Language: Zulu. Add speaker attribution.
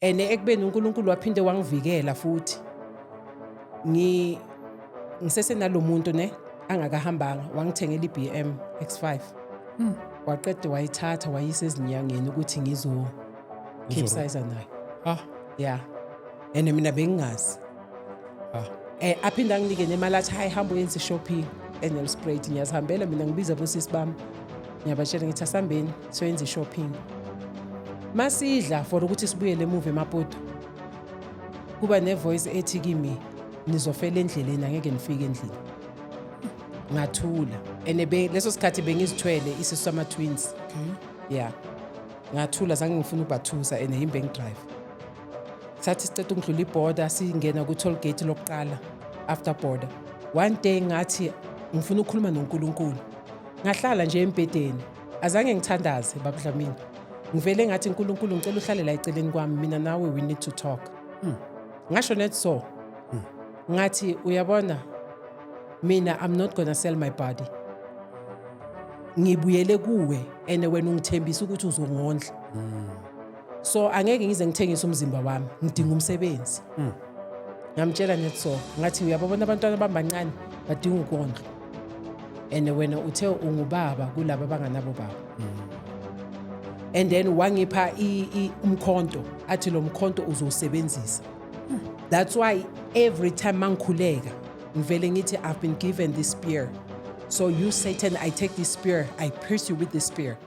Speaker 1: and ekubeni uNkulunkulu waphinde wangivikela futhi ngisese muntu ne angakahambanga wangithengela iBM X5 waqeda wayithatha wayisa ezinyangeni ukuthi ngizo capsize nayo yeah and mina bengingazi aphinda nginike nemali athi hayi hamba uyenze shopping eNelspruit ngiyazihambela mina ngibiza bosisi bami ngiyabatshela ngithi asambeni soyenza shopping masidla for ukuthi sibuyele emuva eMaputo kuba nevoice ethi kimi nizofela endleleni angeke nifike endlini ngathula ene leso sikhathi bengizithwele isisu sama twins yeah ngathula zange ngifuna ukubathusa ene yimbe ngidrive sathi siceda ukudlula iborder singena ku toll gate lokuqala after border one day ngathi ngifuna ukukhuluma noNkulunkulu ngahlala nje empedeni azange ngithandaze babudlamini ngivele ngathi uNkulunkulu ngicela uhlale la eceleni kwami mina nawe we need to talk ngasho net so ngathi uyabona mina I'm not gonna sell my body ngibuyele kuwe ene wena ungithembisa ukuthi uzongondla so angeke ngize ngithengise umzimba wami ngidinga umsebenzi ngamtshela net so ngathi uyabona abantwana abancane badinga ukondla ene wena uthe ungubaba kulabo abanganabo baba and then wangipha umkhonto athi lo mkhonto uzosebenzisa that's why every time mangikhuleka ngivele ngithi I've been given this spear so you Satan I take this spear I pierce you with this spear